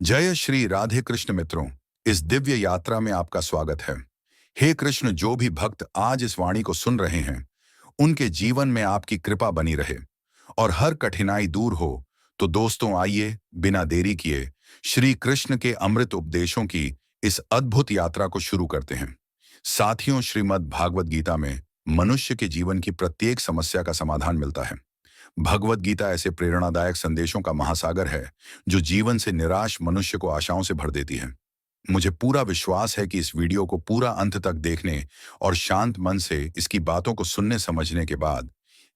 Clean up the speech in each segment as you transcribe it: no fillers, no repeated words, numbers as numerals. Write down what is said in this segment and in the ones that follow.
जय श्री राधे कृष्ण मित्रों। इस दिव्य यात्रा में आपका स्वागत है। हे कृष्ण, जो भी भक्त आज इस वाणी को सुन रहे हैं उनके जीवन में आपकी कृपा बनी रहे और हर कठिनाई दूर हो। तो दोस्तों, आइए बिना देरी किए श्री कृष्ण के अमृत उपदेशों की इस अद्भुत यात्रा को शुरू करते हैं। साथियों, श्रीमद् भागवत गीता में मनुष्य के जीवन की प्रत्येक समस्या का समाधान मिलता है। भगवत गीता ऐसे प्रेरणादायक संदेशों का महासागर है जो जीवन से निराश मनुष्य को आशाओं से भर देती है। मुझे पूरा विश्वास है कि इस वीडियो को पूरा अंत तक देखने और शांत मन से इसकी बातों को सुनने समझने के बाद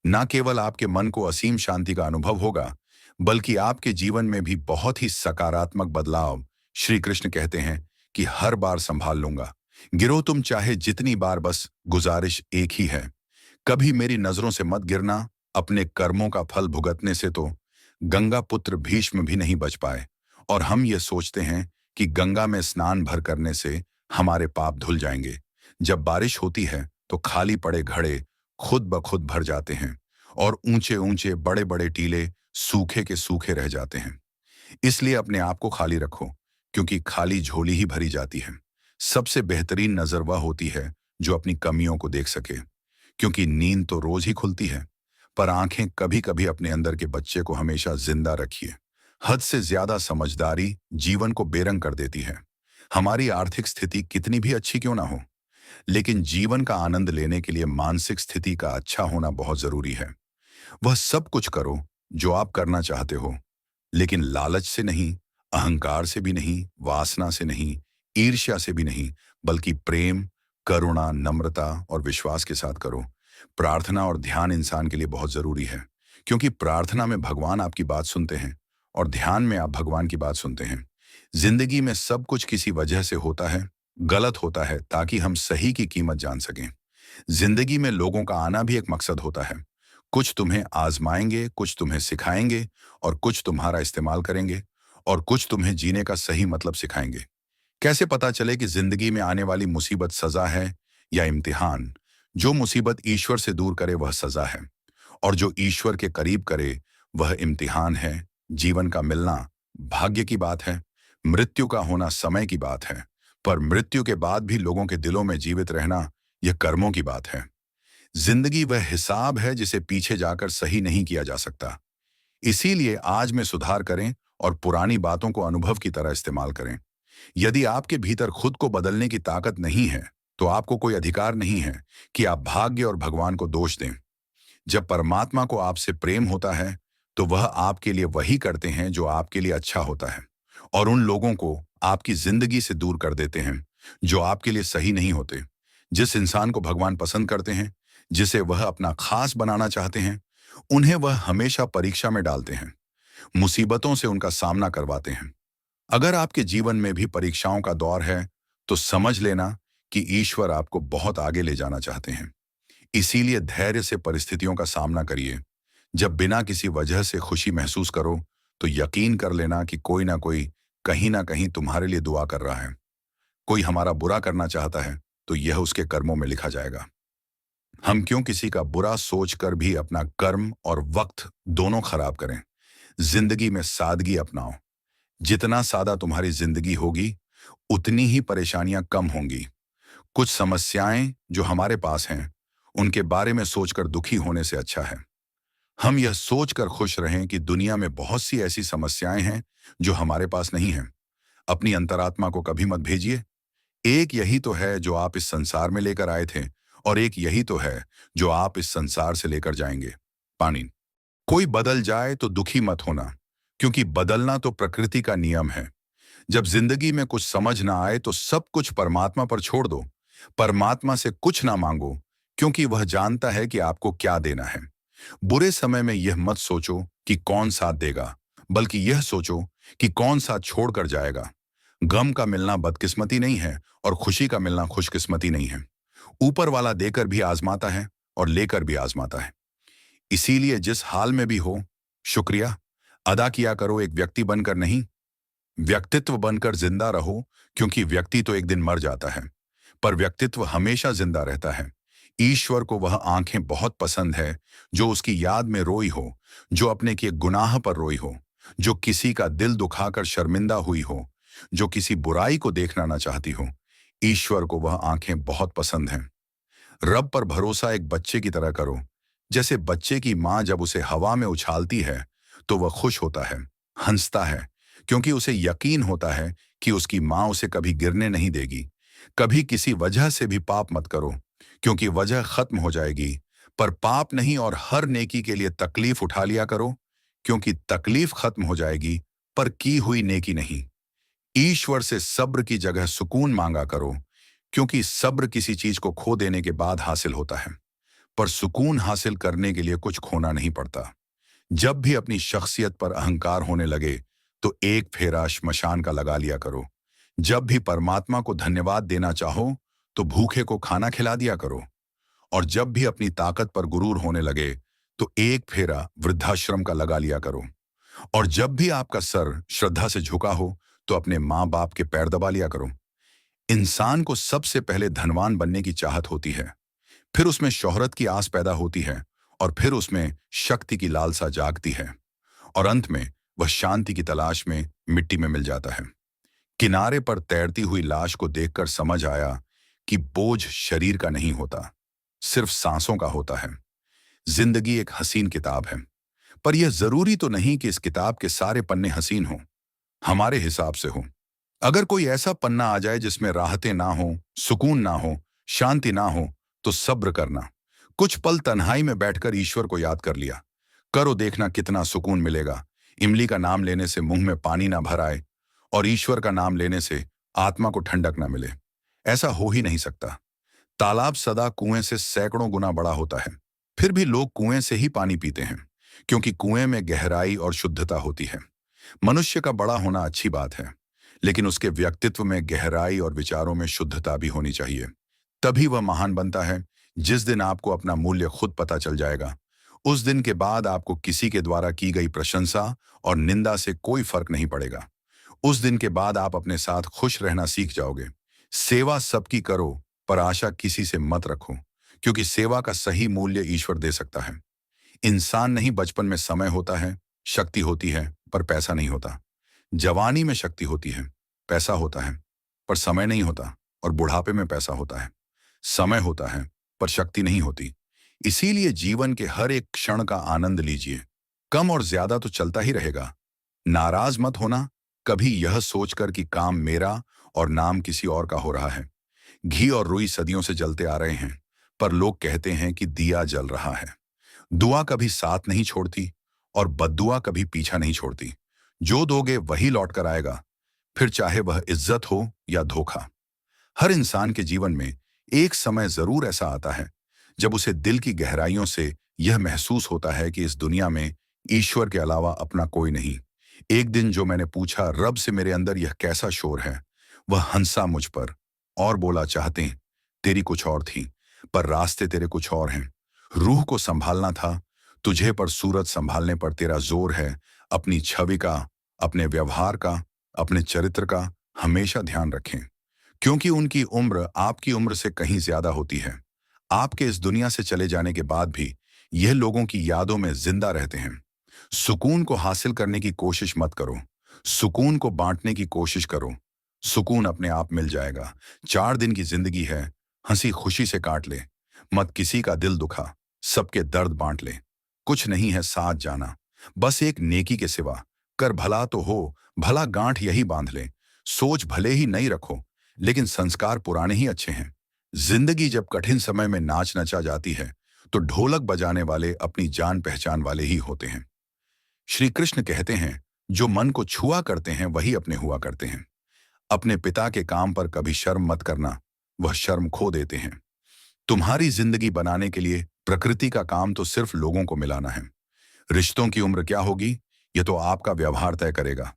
न केवल आपके मन को असीम शांति का अनुभव होगा, बल्कि आपके जीवन में भी बहुत ही सकारात्मक बदलाव। श्री कृष्ण कहते हैं कि हर बार संभाल लूंगा, गिरो तुम चाहे जितनी बार, बस गुजारिश एक ही है, कभी मेरी नजरों से मत गिरना। अपने कर्मों का फल भुगतने से तो गंगा पुत्र भीष्म भी नहीं बच पाए, और हम ये सोचते हैं कि गंगा में स्नान भर करने से हमारे पाप धुल जाएंगे। जब बारिश होती है तो खाली पड़े घड़े खुद ब खुद भर जाते हैं और ऊंचे ऊंचे बड़े बड़े टीले सूखे के सूखे रह जाते हैं। इसलिए अपने आप को खाली रखो, क्योंकि खाली झोली ही भरी जाती है। सबसे बेहतरीन नजर वह होती है जो अपनी कमियों को देख सके, क्योंकि नींद तो रोज ही खुलती है, पर आंखें कभी कभी अपने अंदर के बच्चे को हमेशा जिंदा रखिए। हद से ज्यादा समझदारी जीवन को बेरंग कर देती है। हमारी आर्थिक स्थिति कितनी भी अच्छी क्यों ना हो, लेकिन जीवन का आनंद लेने के लिए मानसिक स्थिति का अच्छा होना बहुत जरूरी है। वह सब कुछ करो जो आप करना चाहते हो, लेकिन लालच से नहीं, अहंकार से भी नहीं, वासना से नहीं, ईर्ष्या से भी नहीं, बल्कि प्रेम, करुणा, नम्रता और विश्वास के साथ करो। प्रार्थना और ध्यान इंसान के लिए बहुत जरूरी है, क्योंकि प्रार्थना में भगवान आपकी बात सुनते हैं और ध्यान में आप भगवान की बात सुनते हैं। जिंदगी में सब कुछ किसी वजह से होता है, गलत होता है, ताकि हम सही की कीमत जान सकें। जिंदगी में लोगों का आना भी एक मकसद होता है। कुछ तुम्हें आजमाएंगे, कुछ तुम्हें सिखाएंगे, और कुछ तुम्हारा इस्तेमाल करेंगे, और कुछ तुम्हें जीने का सही मतलब सिखाएंगे। कैसे पता चले कि जिंदगी में आने वाली मुसीबत सजा है या इम्तिहान? जो मुसीबत ईश्वर से दूर करे वह सजा है, और जो ईश्वर के करीब करे वह इम्तिहान है। जीवन का मिलना भाग्य की बात है, मृत्यु का होना समय की बात है, पर मृत्यु के बाद भी लोगों के दिलों में जीवित रहना यह कर्मों की बात है। जिंदगी वह हिसाब है जिसे पीछे जाकर सही नहीं किया जा सकता। इसीलिए आज में सुधार करें और पुरानी बातों को अनुभव की तरह इस्तेमाल करें। यदि आपके भीतर खुद को बदलने की ताकत नहीं है, तो आपको कोई अधिकार नहीं है कि आप भाग्य और भगवान को दोष दें। जब परमात्मा को आपसे प्रेम होता है तो वह आपके लिए वही करते हैं जो आपके लिए अच्छा होता है, और उन लोगों को आपकी जिंदगी से दूर कर देते हैं जो आपके लिए सही नहीं होते। जिस इंसान को भगवान पसंद करते हैं, जिसे वह अपना खास बनाना चाहते हैं, उन्हें वह हमेशा परीक्षा में डालते हैं, मुसीबतों से उनका सामना करवाते हैं। अगर आपके जीवन में भी परीक्षाओं का दौर है, तो समझ लेना कि ईश्वर आपको बहुत आगे ले जाना चाहते हैं। इसीलिए धैर्य से परिस्थितियों का सामना करिए। जब बिना किसी वजह से खुशी महसूस करो, तो यकीन कर लेना कि कोई ना कोई कहीं ना कहीं तुम्हारे लिए दुआ कर रहा है। कोई हमारा बुरा करना चाहता है तो यह उसके कर्मों में लिखा जाएगा। हम क्यों किसी का बुरा सोचकर भी अपना कर्म और वक्त दोनों खराब करें? जिंदगी में सादगी अपनाओ। जितना सादा तुम्हारी जिंदगी होगी, उतनी ही परेशानियां कम होंगी। कुछ समस्याएं जो हमारे पास हैं, उनके बारे में सोचकर दुखी होने से अच्छा है हम यह सोचकर खुश रहें कि दुनिया में बहुत सी ऐसी समस्याएं हैं जो हमारे पास नहीं हैं। अपनी अंतरात्मा को कभी मत भेजिए। एक यही तो है जो आप इस संसार में लेकर आए थे, और एक यही तो है जो आप इस संसार से लेकर जाएंगे। पानी। कोई बदल जाए तो दुखी मत होना, क्योंकि बदलना तो प्रकृति का नियम है। जब जिंदगी में कुछ समझ ना आए तो सब कुछ परमात्मा पर छोड़ दो। परमात्मा से कुछ ना मांगो, क्योंकि वह जानता है कि आपको क्या देना है। बुरे समय में यह मत सोचो कि कौन साथ देगा, बल्कि यह सोचो कि कौन साथ छोड़कर जाएगा। गम का मिलना बदकिस्मती नहीं है, और खुशी का मिलना खुशकिस्मती नहीं है। ऊपर वाला देकर भी आजमाता है और लेकर भी आजमाता है। इसीलिए जिस हाल में भी हो, शुक्रिया अदा किया करो। एक व्यक्ति बनकर नहीं, व्यक्तित्व बनकर जिंदा रहो, क्योंकि व्यक्ति तो एक दिन मर जाता है, पर व्यक्तित्व हमेशा जिंदा रहता है। ईश्वर को वह आंखें बहुत पसंद है जो उसकी याद में रोई हो, जो अपने किए गुनाह पर रोई हो। जो किसी का दिल दुखाकर शर्मिंदा हुई हो, जो किसी बुराई को देखना ना चाहती हो। ईश्वर को वह आंखें बहुत पसंद हैं। रब पर भरोसा एक बच्चे की तरह करो। जैसे बच्चे की माँ जब उसे हवा में उछालती है तो वह खुश होता है, हंसता है, क्योंकि उसे यकीन होता है कि उसकी माँ उसे कभी गिरने नहीं देगी। कभी किसी वजह से भी पाप मत करो, क्योंकि वजह खत्म हो जाएगी। पर पाप नहीं, और हर नेकी के लिए तकलीफ उठा लिया करो, क्योंकि तकलीफ खत्म हो जाएगी, पर की हुई नेकी नहीं। ईश्वर से सब्र की जगह सुकून मांगा करो, क्योंकि सब्र किसी चीज को खो देने के बाद हासिल होता है, पर सुकून हासिल करने के लिए कुछ खोना नहीं पड़ता। जब भी अपनी शख्सियत पर अहंकार होने लगे तो एक फेरा श्मशान का लगा लिया करो। जब भी परमात्मा को धन्यवाद देना चाहो तो भूखे को खाना खिला दिया करो। और जब भी अपनी ताकत पर गुरूर होने लगे तो एक फेरा वृद्धाश्रम का लगा लिया करो। और जब भी आपका सर श्रद्धा से झुका हो तो अपने माँ बाप के पैर दबा लिया करो। इंसान को सबसे पहले धनवान बनने की चाहत होती है, फिर उसमें शोहरत की आस पैदा होती है, और फिर उसमें शक्ति की लालसा जागती है, और अंत में वह शांति की तलाश में मिट्टी में मिल जाता है। किनारे पर तैरती हुई लाश को देखकर समझ आया कि बोझ शरीर का नहीं होता, सिर्फ सांसों का होता है। जिंदगी एक हसीन किताब है, पर यह जरूरी तो नहीं कि इस किताब के सारे पन्ने हसीन हों, हमारे हिसाब से हो। अगर कोई ऐसा पन्ना आ जाए जिसमें राहतें ना हो, सुकून ना हो, शांति ना हो, तो सब्र करना। कुछ पल तन्हाई में बैठकर ईश्वर को याद कर लिया करो, देखना कितना सुकून मिलेगा। इमली का नाम लेने से मुंह में पानी ना भर आए, और ईश्वर का नाम लेने से आत्मा को ठंडक ना मिले। ऐसा हो ही नहीं सकता। तालाब सदा कुएं से सैकड़ों गुना बड़ा होता है, फिर भी लोग कुएं से ही पानी पीते हैं, क्योंकि कुएं में गहराई और शुद्धता होती है। मनुष्य का बड़ा होना अच्छी बात है, लेकिन उसके व्यक्तित्व में गहराई और विचारों में शुद्धता भी होनी चाहिए। तभी वह महान बनता है। जिस दिन आपको अपना मूल्य खुद पता चल जाएगा, उस दिन के बाद आपको किसी के द्वारा की गई प्रशंसा और निंदा से कोई फर्क नहीं पड़ेगा। उस दिन के बाद आप अपने साथ खुश रहना सीख जाओगे। सेवा सबकी करो, पर आशा किसी से मत रखो, क्योंकि सेवा का सही मूल्य ईश्वर दे सकता है। इंसान नहीं, बचपन में समय होता है, शक्ति होती है, पर पैसा नहीं होता। जवानी में शक्ति होती है, पैसा होता है, पर समय नहीं होता। और बुढ़ापे में पैसा होता है, समय होता है, पर शक्ति नहीं होती। इसीलिए जीवन के हर एक क्षण का आनंद लीजिए। कम और ज्यादा तो चलता ही रहेगा। नाराज मत होना कभी यह सोचकर कि काम मेरा और नाम किसी और का हो रहा है। घी और रुई सदियों से जलते आ रहे हैं, पर लोग कहते हैं कि दिया जल रहा है। दुआ कभी साथ नहीं छोड़ती, और बद्दुआ कभी पीछा नहीं छोड़ती। जो दोगे वही लौट कर आएगा, फिर चाहे वह इज्जत हो या धोखा। हर इंसान के जीवन में एक समय जरूर ऐसा आता है जब उसे दिल की गहराइयों से यह महसूस होता है कि इस दुनिया में ईश्वर के अलावा अपना कोई नहीं। एक दिन जो मैंने पूछा, रब से मेरे अंदर यह कैसा शोर है, वह हंसा मुझ पर और बोला, चाहते तेरी कुछ और थी, पर रास्ते तेरे कुछ और हैं। रूह को संभालना था तुझे, पर सूरत संभालने पर तेरा जोर है। अपनी छवि का, अपने व्यवहार का, अपने चरित्र का हमेशा ध्यान रखें, क्योंकि उनकी उम्र आपकी उम्र से कहीं ज्यादा होती है। आपके इस दुनिया से चले जाने के बाद भी यह लोगों की यादों में जिंदा रहते हैं। सुकून को हासिल करने की कोशिश मत करो, सुकून को बांटने की कोशिश करो। सुकून अपने आप मिल जाएगा। 4 दिन की जिंदगी है, हंसी खुशी से काट ले। मत किसी का दिल दुखा, सबके दर्द बांट ले। कुछ नहीं है साथ जाना, बस एक नेकी के सिवा। कर भला तो हो, भला गांठ यही बांध ले। सोच भले ही नई रखो, लेकिन संस्कार पुराने ही अच्छे हैं। जिंदगी जब कठिन समय में नाच नचा जाती है तो ढोलक बजाने वाले अपनी जान पहचान वाले ही होते हैं। श्री कृष्ण कहते हैं, जो मन को छुआ करते हैं वही अपने हुआ करते हैं। अपने पिता के काम पर कभी शर्म मत करना, वह शर्म खो देते हैं। तुम्हारी जिंदगी बनाने के लिए प्रकृति का काम तो सिर्फ लोगों को मिलाना है। रिश्तों की उम्र क्या होगी, यह तो आपका व्यवहार तय करेगा।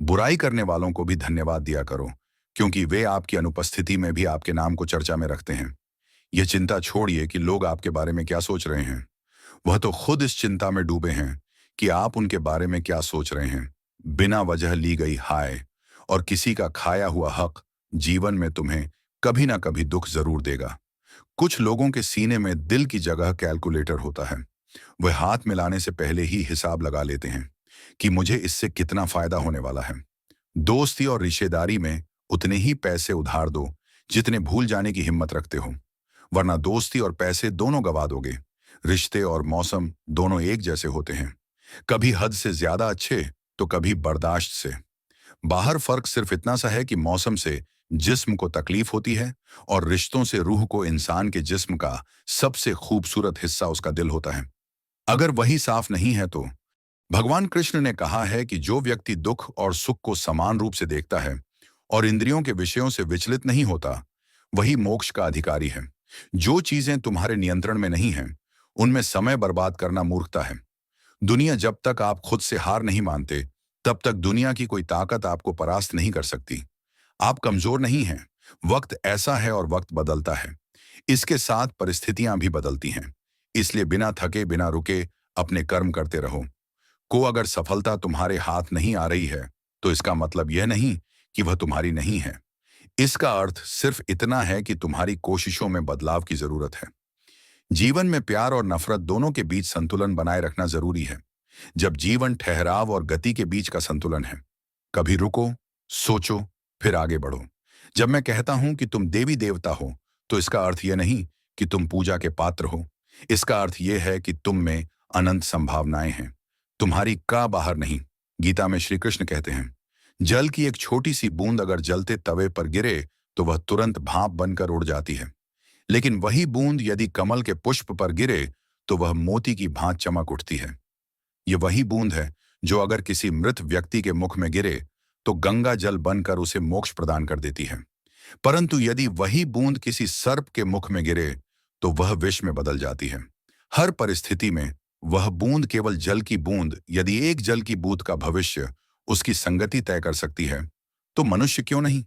बुराई करने वालों को भी धन्यवाद दिया करो, क्योंकि वे आपकी अनुपस्थिति में भी आपके नाम को चर्चा में रखते हैं। यह चिंता छोड़िए कि लोग आपके बारे में क्या सोच रहे हैं। वह तो खुद इस चिंता में डूबे हैं कि आप उनके बारे में क्या सोच रहे हैं। बिना वजह ली गई हाय और किसी का खाया हुआ हक जीवन में तुम्हें कभी ना कभी दुख जरूर देगा। कुछ लोगों के सीने में दिल की जगह कैलकुलेटर होता है। वह हाथ मिलाने से पहले ही हिसाब लगा लेते हैं। कि मुझे इससे कितना फायदा होने वाला है। दोस्ती और रिश्तेदारी में उतने ही पैसे उधार दो जितने भूल जाने की हिम्मत रखते हो, वरना दोस्ती और पैसे दोनों गवा दोगे। रिश्ते और मौसम दोनों एक जैसे होते हैं, कभी हद से ज्यादा अच्छे तो कभी बर्दाश्त से। बाहर फर्क सिर्फ इतना सा है कि मौसम से जिस्म को तकलीफ होती है और रिश्तों से रूह को। इंसान के जिस्म का सबसे खूबसूरत हिस्सा उसका दिल होता है। अगर वही साफ नहीं है तो भगवान कृष्ण ने कहा है कि जो व्यक्ति दुख और सुख को समान रूप से देखता है और इंद्रियों के विषयों से विचलित नहीं होता, वही मोक्ष का अधिकारी है। जो चीजें तुम्हारे नियंत्रण में नहीं हैं, उनमें समय बर्बाद करना मूर्खता है। दुनिया जब तक आप खुद से हार नहीं मानते, तब तक दुनिया की कोई ताकत आपको परास्त नहीं कर सकती। आप कमजोर नहीं हैं। वक्त ऐसा है और वक्त बदलता है। इसके साथ परिस्थितियां भी बदलती हैं। इसलिए बिना थके बिना रुके अपने कर्म करते रहो। को अगर सफलता तुम्हारे हाथ नहीं आ रही है, तो इसका मतलब यह नहीं कि वह तुम्हारी नहीं है। इसका अर्थ सिर्फ इतना है कि तुम्हारी कोशिशों में बदलाव की जरूरत है। जीवन में प्यार और नफरत दोनों के बीच संतुलन बनाए रखना जरूरी है। जब जीवन ठहराव और गति के बीच का संतुलन है। कभी रुको, सोचो, फिर आगे बढ़ो। जब मैं कहता हूं कि तुम देवी देवता हो, तो इसका अर्थ यह नहीं कि तुम पूजा के पात्र हो। इसका अर्थ यह है कि तुम में अनंत संभावनाएं हैं, तुम्हारी का बाहर नहीं। गीता में श्री कृष्ण कहते हैं, जल की एक छोटी सी बूंद अगर जलते तवे पर गिरे तो वह तुरंत भाप बनकर उड़ जाती है, लेकिन वही बूंद यदि कमल के पुष्प पर गिरे तो वह मोती की भांति चमक उठती है। ये वही बूंद है जो अगर किसी मृत व्यक्ति के मुख में गिरे तो गंगा जल बनकर उसे मोक्ष प्रदान कर देती है। परंतु यदि वही बूंद किसी सर्प के मुख में गिरे तो वह विष में बदल जाती है। हर परिस्थिति में वह बूंद केवल जल की बूंद। यदि एक जल की बूंद का भविष्य उसकी संगति तय कर सकती है, तो मनुष्य क्यों नहीं।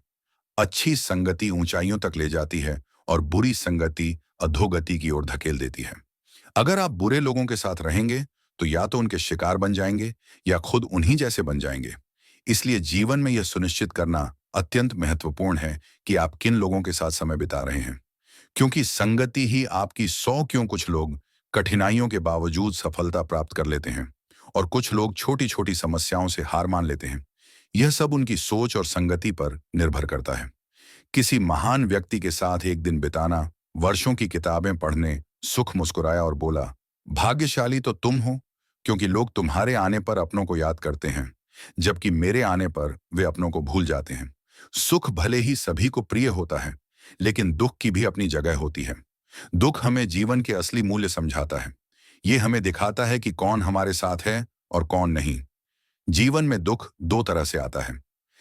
अच्छी संगति ऊंचाइयों तक ले जाती है और बुरी संगति अधोगति की ओर धकेल देती है। अगर आप बुरे लोगों के साथ रहेंगे तो या तो उनके शिकार बन जाएंगे या खुद उन्हीं जैसे बन जाएंगे। इसलिए जीवन में यह सुनिश्चित करना अत्यंत महत्वपूर्ण है कि आप किन लोगों के साथ समय बिता रहे हैं, क्योंकि संगति ही आपकी 100। क्यों कुछ लोग कठिनाइयों के बावजूद सफलता प्राप्त कर लेते हैं और कुछ लोग छोटी छोटी समस्याओं से हार मान लेते हैं। यह सब उनकी सोच और संगति पर निर्भर करता है। किसी महान व्यक्ति के साथ एक दिन बिताना, वर्षों की किताबें पढ़ने, सुख मुस्कुराया और बोला, भाग्यशाली तो तुम हो, क्योंकि लोग तुम्हारे आने पर अपनों को याद करते हैं, जबकि मेरे आने पर वे अपनों को भूल जाते हैं। सुख भले ही सभी को प्रिय होता है, लेकिन दुख की भी अपनी जगह होती है। दुख हमें जीवन के असली मूल्य समझाता है। ये हमें दिखाता है कि कौन हमारे साथ है और कौन नहीं। जीवन में दुख दो तरह से आता है।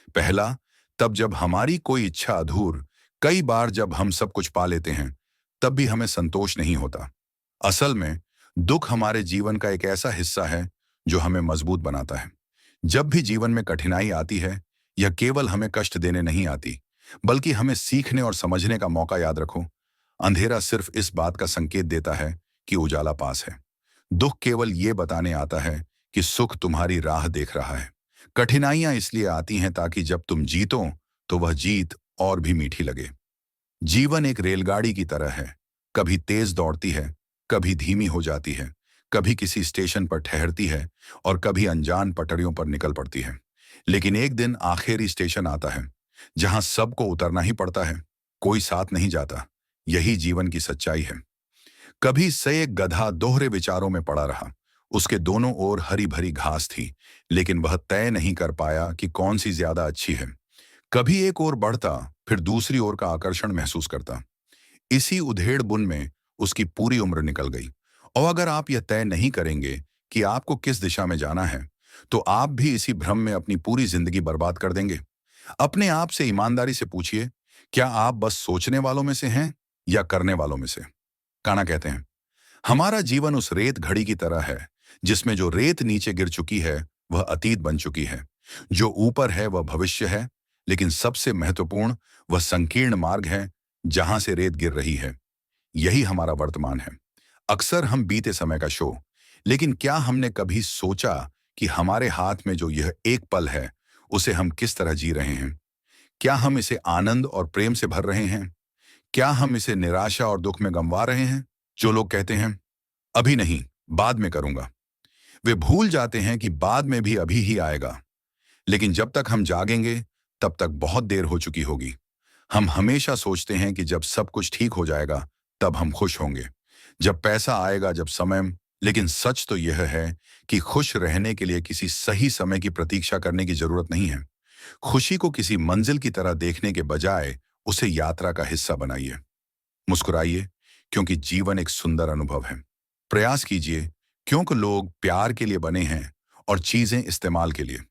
पहला, तब जब हमारी कोई इच्छा अधूर। कई बार जब हम सब कुछ पा लेते हैं, तब भी हमें संतोष नहीं होता। असल में दुख हमारे जीवन का एक ऐसा हिस्सा है जो हमें मजबूत बनाता है। जब भी जीवन में कठिनाई आती है, यह केवल हमें कष्ट देने नहीं आती, बल्कि हमें सीखने और समझने का मौका। याद रखो, अंधेरा सिर्फ इस बात का संकेत देता है कि उजाला पास है। दुख केवल ये बताने आता है कि सुख तुम्हारी राह देख रहा है। कठिनाइयां इसलिए आती हैं ताकि जब तुम जीतो तो वह जीत और भी मीठी लगे। जीवन एक रेलगाड़ी की तरह है, कभी तेज दौड़ती है, कभी धीमी हो जाती है, कभी किसी स्टेशन पर ठहरती है और कभी अनजान पटरियों पर निकल पड़ती है। लेकिन एक दिन आखिरी स्टेशन आता है जहां सबको उतरना ही पड़ता है, कोई साथ नहीं जाता। यही जीवन की सच्चाई है। कभी से एक गधा दोहरे विचारों में पड़ा रहा। उसके दोनों ओर हरी भरी घास थी, लेकिन वह तय नहीं कर पाया कि कौन सी ज्यादा अच्छी है। कभी एक ओर बढ़ता, फिर दूसरी ओर का आकर्षण महसूस करता। इसी उधेड़ बुन में उसकी पूरी उम्र निकल गई। और अगर आप यह तय नहीं करेंगे कि आपको किस दिशा में जाना है, तो आप भी इसी भ्रम में अपनी पूरी जिंदगी बर्बाद कर देंगे। अपने आप से ईमानदारी से पूछिए, क्या आप बस सोचने वालों में से हैं या करने वालों में से। काना कहते हैं, हमारा जीवन उस रेत घड़ी की तरह है जिसमें जो रेत नीचे गिर चुकी है वह अतीत बन चुकी है, जो ऊपर है वह भविष्य है, लेकिन सबसे महत्वपूर्ण वह संकीर्ण मार्ग है जहां से रेत गिर रही है। यही हमारा वर्तमान है। अक्सर हम बीते समय का शो, लेकिन क्या हमने कभी सोचा कि हमारे हाथ में जो यह एक पल है उसे हम किस तरह जी रहे हैं। क्या हम इसे आनंद और प्रेम से भर रहे हैं, क्या हम इसे निराशा और दुख में गंवा रहे हैं। जो लोग कहते हैं अभी नहीं, बाद में करूंगा, वे भूल जाते हैं कि बाद में भी अभी ही आएगा। लेकिन जब तक हम जागेंगे, तब तक बहुत देर हो चुकी होगी। हम हमेशा सोचते हैं कि जब सब कुछ ठीक हो जाएगा, तब हम खुश होंगे। जब पैसा आएगा, जब समय। लेकिन सच तो यह है कि खुश रहने के लिए किसी सही समय की प्रतीक्षा करने की जरूरत नहीं है। खुशी को किसी मंजिल की तरह देखने के बजाय उसे यात्रा का हिस्सा बनाइए। मुस्कुराइए, क्योंकि जीवन एक सुंदर अनुभव है। प्रयास कीजिए, क्योंकि लोग प्यार के लिए बने हैं और चीजें इस्तेमाल के लिए।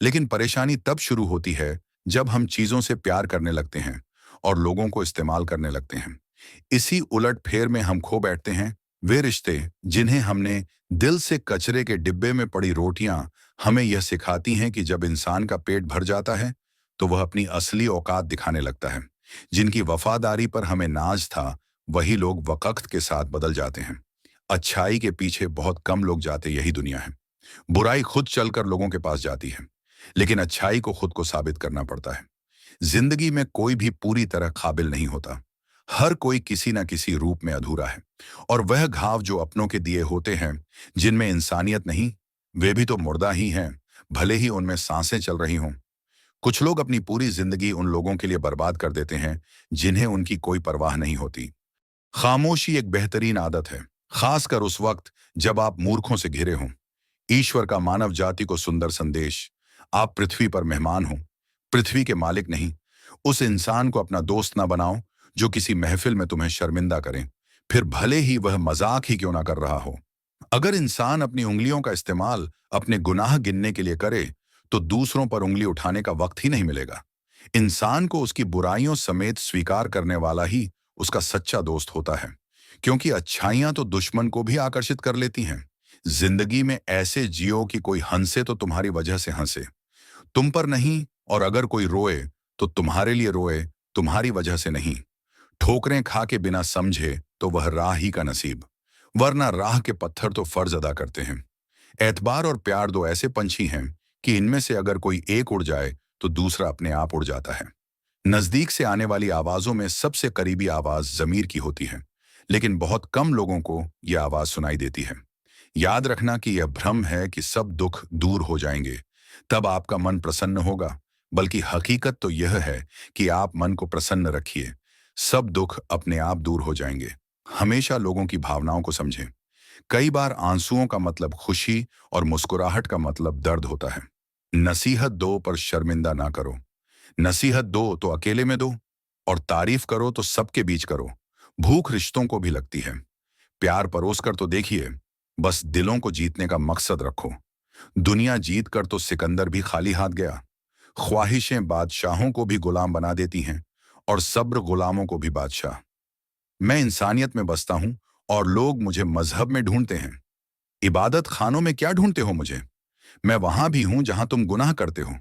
लेकिन परेशानी तब शुरू होती है जब हम चीजों से प्यार करने लगते हैं और लोगों को इस्तेमाल करने लगते हैं। इसी उलटफेर में हम खो बैठते हैं वे रिश्ते जिन्हें हमने दिल से। कचरे के डिब्बे में पड़ी रोटियां हमें यह सिखाती हैं कि जब इंसान का पेट भर जाता है, तो वह अपनी असली औकात दिखाने लगता है। जिनकी वफादारी पर हमें नाज था, वही लोग वक्त के साथ बदल जाते हैं। अच्छाई के पीछे बहुत कम लोग जाते, यही दुनिया है। बुराई खुद चलकर लोगों के पास जाती है, लेकिन अच्छाई को खुद को साबित करना पड़ता है। जिंदगी में कोई भी पूरी तरह काबिल नहीं होता। हर कोई किसी न किसी रूप में अधूरा है। और वह घाव जो अपनों के दिए होते हैं, जिनमें इंसानियत नहीं, वे भी तो मुर्दा ही हैं, भले ही उनमें सांसें चल रही हों। कुछ लोग अपनी पूरी जिंदगी उन लोगों के लिए बर्बाद कर देते हैं जिन्हें उनकी कोई परवाह नहीं होती। खामोशी एक बेहतरीन आदत है, खासकर उस वक्त जब आप मूर्खों से घिरे हों। ईश्वर का मानव जाति को सुंदर संदेश, आप पृथ्वी पर मेहमान हो, पृथ्वी के मालिक नहीं। उस इंसान को अपना दोस्त ना बनाओ जो किसी महफिल में तुम्हें शर्मिंदा करे, फिर भले ही वह मजाक ही क्यों ना कर रहा हो। अगर इंसान अपनी उंगलियों का इस्तेमाल अपने गुनाह गिनने के लिए करे, तो दूसरों पर उंगली उठाने का वक्त ही नहीं मिलेगा। इंसान को उसकी बुराइयों समेत स्वीकार करने वाला ही उसका सच्चा दोस्त होता है, क्योंकि अच्छाइयां तो दुश्मन को भी आकर्षित कर लेती हैं। जिंदगी में ऐसे जियो कि कोई हंसे तो तुम्हारी वजह से हंसे, तुम पर नहीं। और अगर कोई रोए तो तुम्हारे लिए रोए, तुम्हारी वजह से नहीं। ठोकरें खा के बिना समझे तो वह राह ही का नसीब, वरना राह के पत्थर तो फर्ज अदा करते हैं। एतबार और प्यार दो ऐसे पंछी हैं कि इनमें से अगर कोई एक उड़ जाए तो दूसरा अपने आप उड़ जाता है। नजदीक से आने वाली आवाजों में सबसे करीबी आवाज जमीर की होती है, लेकिन बहुत कम लोगों को यह आवाज सुनाई देती है। याद रखना कि यह भ्रम है कि सब दुख दूर हो जाएंगे, तब आपका मन प्रसन्न होगा। बल्कि हकीकत तो यह है कि आप मन को प्रसन्न रखिए, सब दुख अपने आप दूर हो जाएंगे। हमेशा लोगों की भावनाओं को समझें। कई बार आंसुओं का मतलब खुशी और मुस्कुराहट का मतलब दर्द होता है। नसीहत दो पर शर्मिंदा ना करो। नसीहत दो तो अकेले में दो, और तारीफ करो तो सबके बीच करो। भूख रिश्तों को भी लगती है, प्यार परोस कर तो देखिए। बस दिलों को जीतने का मकसद रखो। दुनिया जीत कर तो सिकंदर भी खाली हाथ गया। ख्वाहिशें बादशाहों को भी गुलाम बना देती हैं, और सब्र गुलामों को भी बादशाह। मैं इंसानियत में बसता हूं, और लोग मुझे मजहब में ढूंढते हैं। इबादत खानों में क्या ढूंढते हो मुझे? मैं वहां भी हूं जहां तुम गुनाह करते हो।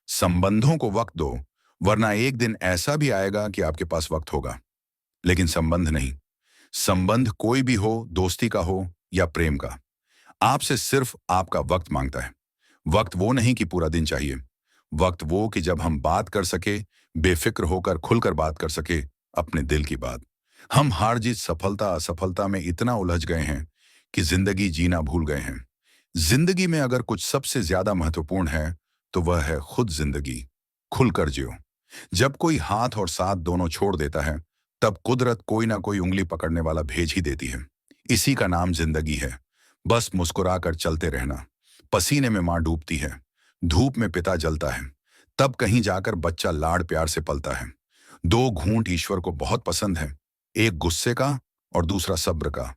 संबंधों को वक्त दो, वरना एक दिन ऐसा भी आएगा कि आपके पास वक्त होगा, लेकिन संबंध नहीं। संबंध कोई भी हो, दोस्ती का हो या प्रेम का, आपसे सिर्फ आपका वक्त मांगता है। वक्त वो नहीं कि पूरा दिन चाहिए, वक्त वो कि जब हम बात कर सके, बेफिक्र होकर खुलकर बात कर सके अपने दिल की बात। हम हार जीत, सफलता असफलता में इतना उलझ गए हैं कि जिंदगी जीना भूल गए हैं। जिंदगी में अगर कुछ सबसे ज्यादा महत्वपूर्ण है, तो वह है खुद जिंदगी। खुलकर जियो। जब कोई हाथ और साथ दोनों छोड़ देता है, तब कुदरत कोई ना कोई उंगली पकड़ने वाला भेज ही देती है। इसी का नाम जिंदगी है। बस मुस्कुराकर चलते रहना। पसीने में मां डूबती है, धूप में पिता जलता है, तब कहीं जाकर बच्चा लाड़ प्यार से पलता है। दो घूंट ईश्वर को बहुत पसंद है, एक गुस्से का और दूसरा सब्र का।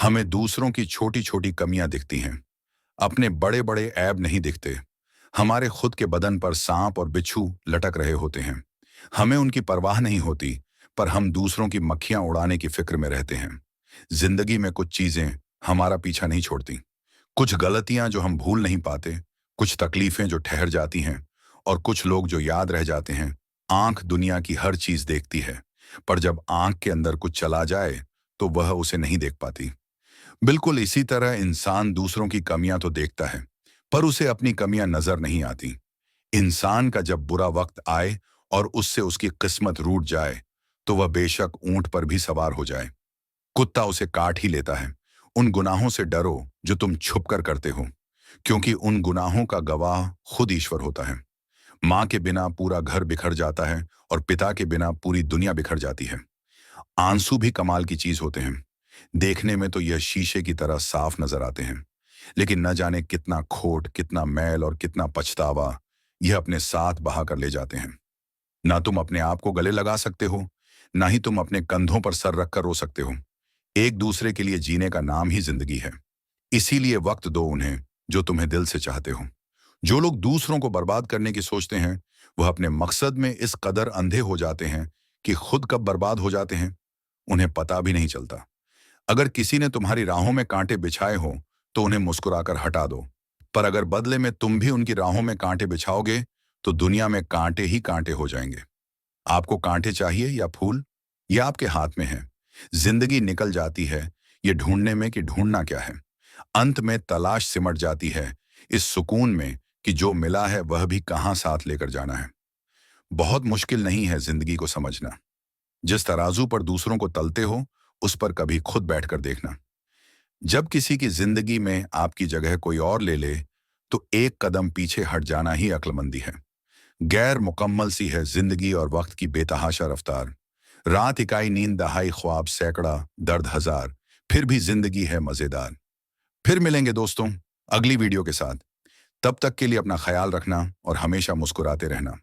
हमें दूसरों की छोटी छोटी कमियां दिखती हैं, अपने बड़े बड़े ऐब नहीं दिखते। हमारे खुद के बदन पर सांप और बिच्छू लटक रहे होते हैं, हमें उनकी परवाह नहीं होती, पर हम दूसरों की मक्खियां उड़ाने की फिक्र में रहते हैं। जिंदगी में कुछ चीजें हमारा पीछा नहीं छोड़ती, कुछ गलतियां जो हम भूल नहीं पाते, कुछ तकलीफें जो ठहर जाती हैं, और कुछ लोग जो याद रह जाते हैं। आंख दुनिया की हर चीज देखती है, पर जब आंख के अंदर कुछ चला जाए तो वह उसे नहीं देख पाती। बिल्कुल इसी तरह इंसान दूसरों की कमियां तो देखता है, पर उसे अपनी कमियां नजर नहीं आती। इंसान का जब बुरा वक्त आए और उससे उसकी किस्मत रूठ जाए, तो वह बेशक ऊंट पर भी सवार हो जाए, कुत्ता उसे काट ही लेता है। उन गुनाहों से डरो जो तुम छुप कर करते हो। क्योंकि उन गुनाहों का गवाह खुद ईश्वर होता है। माँ के बिना पूरा घर बिखर जाता है और पिता के बिना पूरी दुनिया बिखर जाती है। आंसू भी कमाल की चीज होते हैं। देखने में तो यह शीशे की तरह साफ नजर आते हैं, लेकिन न जाने कितना खोट, कितना मैल और कितना पछतावा यह अपने साथ बहा कर ले जाते हैं। ना तुम अपने आप को गले लगा सकते हो, ना ही तुम अपने कंधों पर सर रखकर रो सकते हो। एक दूसरे के लिए जीने का नाम ही जिंदगी है। इसीलिए वक्त दो उन्हें जो तुम्हें दिल से चाहते हो। जो लोग दूसरों को बर्बाद करने की सोचते हैं, वह अपने मकसद में इस कदर अंधे हो जाते हैं कि खुद कब बर्बाद हो जाते हैं उन्हें पता भी नहीं चलता। अगर किसी ने तुम्हारी राहों में कांटे बिछाए हो तो उन्हें मुस्कुराकर हटा दो, पर अगर बदले में तुम भी उनकी राहों में कांटे बिछाओगे तो दुनिया में कांटे ही कांटे हो जाएंगे। आपको कांटे चाहिए या फूल, यह आपके हाथ में है। जिंदगी निकल जाती है ये ढूंढने में कि ढूंढना क्या है। अंत में तलाश सिमट जाती है इस सुकून में कि जो मिला है वह भी कहां साथ लेकर जाना है। बहुत मुश्किल नहीं है जिंदगी को समझना। जिस तराजू पर दूसरों को तलते हो, उस पर कभी खुद बैठकर देखना। जब किसी की जिंदगी में आपकी जगह कोई और ले ले, तो एक कदम पीछे हट जाना ही अक्लमंदी है। गैर मुकम्मल सी है जिंदगी और वक्त की बेतहाशा रफ्तार। रात इकाई, नींद दहाई, ख्वाब सैकड़ा, दर्द हजार, फिर भी जिंदगी है मजेदार। फिर मिलेंगे दोस्तों अगली वीडियो के साथ। तब तक के लिए अपना ख्याल रखना और हमेशा मुस्कुराते रहना।